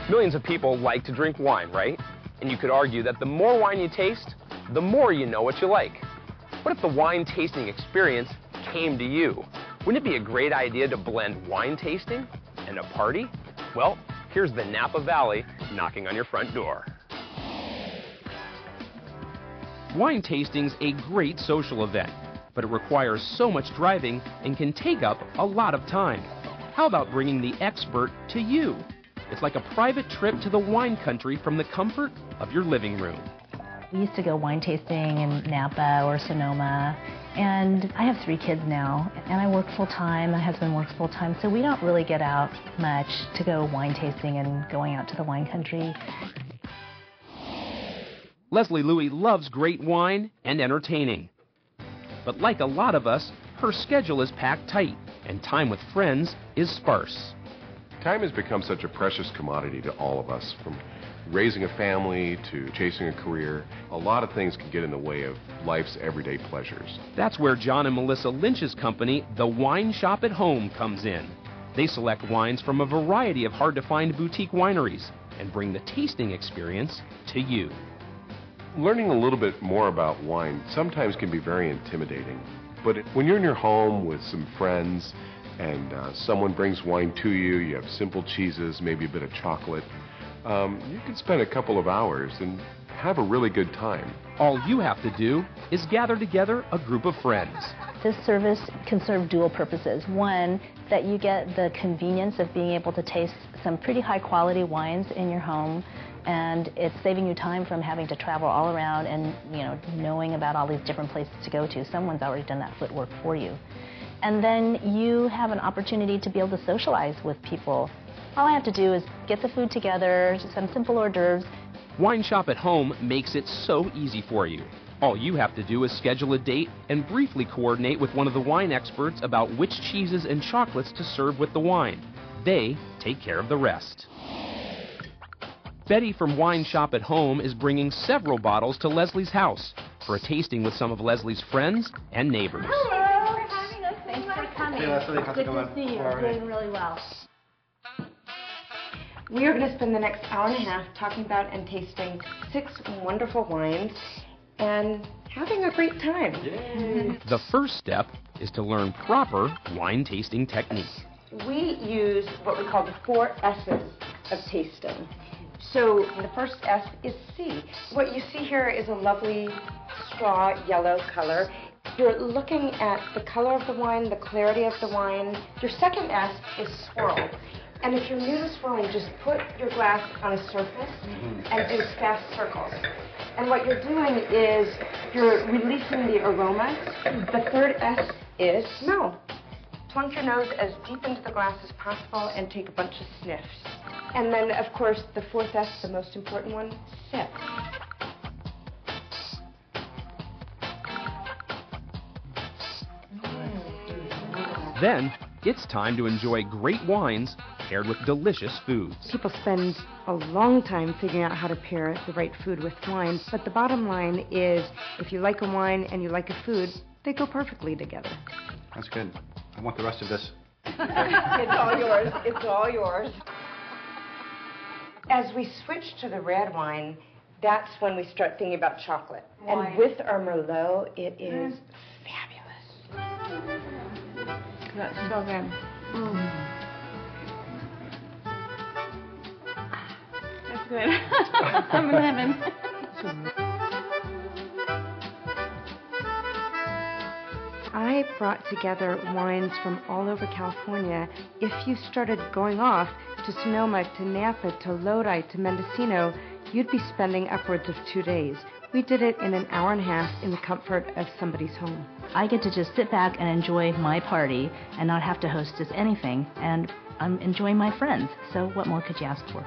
Millions of people like to drink wine, right? And you could argue that the more wine you taste, the more you know what you like. What if the wine tasting experience came to you? Wouldn't it be a great idea to blend wine tasting and a party? Well, here's the Napa Valley knocking on your front door. Wine tasting's a great social event, but it requires so much driving and can take up a lot of time. How about bringing the expert to you? It's like a private trip to the wine country from the comfort of your living room. We used to go wine tasting in Napa or Sonoma, and I have 3 kids now, and I work full-time, my husband works full-time, so we don't really get out much to go wine tasting and going out to the wine country. Leslie Louie loves great wine and entertaining. But like a lot of us, her schedule is packed tight, and time with friends is sparse. Time has become such a precious commodity to all of us, from raising a family to chasing a career. A lot of things can get in the way of life's everyday pleasures. That's where John and Melissa Lynch's company, the WineShop at Home, comes in. They select wines from a variety of hard-to-find boutique wineries and bring the tasting experience to you. Learning a little bit more about wine sometimes can be very intimidating, but when you're in your home with some friends and someone brings wine to you, you have simple cheeses, maybe a bit of chocolate, you can spend a couple of hours and have a really good time. All you have to do is gather together a group of friends. This service can serve dual purposes. One, that you get the convenience of being able to taste some pretty high-quality wines in your home, and it's saving you time from having to travel all around and, knowing about all these different places to go to. Someone's already done that footwork for you. And then you have an opportunity to be able to socialize with people. All I have to do is get the food together, some simple hors d'oeuvres. WineShop at Home makes it so easy for you. All you have to do is schedule a date and briefly coordinate with one of the wine experts about which cheeses and chocolates to serve with the wine. They take care of the rest. Betty from WineShop at Home is bringing several bottles to Leslie's house for a tasting with some of Leslie's friends and neighbors. Hello. Thanks for coming. Hey, Leslie, how's it Good going? to see you. You're doing really well. We are going to spend the next hour and a half talking about and tasting 6 wonderful wines and having a great time. Yay. The first step is to learn proper wine tasting technique. We use what we call the 4 S's of tasting. So the first S is C. What you see here is a lovely straw yellow color. You're looking at the color of the wine, the clarity of the wine. Your second S is swirl. And if you're new to swirling, just put your glass on a surface and do fast circles. And what you're doing is you're releasing the aromas. The third S is smell. Plunk your nose as deep into the glass as possible and take a bunch of sniffs. And then, of course, the 4th S, the most important one, sip. Then, it's time to enjoy great wines paired with delicious foods. People spend a long time figuring out how to pair the right food with wine, but the bottom line is if you like a wine and you like a food, they go perfectly together. That's good. I want the rest of this. It's all yours. It's all yours. As we switch to the red wine, that's when we start thinking about chocolate. Wine. And with our Merlot, it is fabulous. That's so good. That's good. I'm in heaven. I brought together wines from all over California. If you started going off to Sonoma, to Napa, to Lodi, to Mendocino, you'd be spending upwards of 2 days. We did it in an hour and a half in the comfort of somebody's home. I get to just sit back and enjoy my party and not have to hostess anything, and I'm enjoying my friends. So what more could you ask for?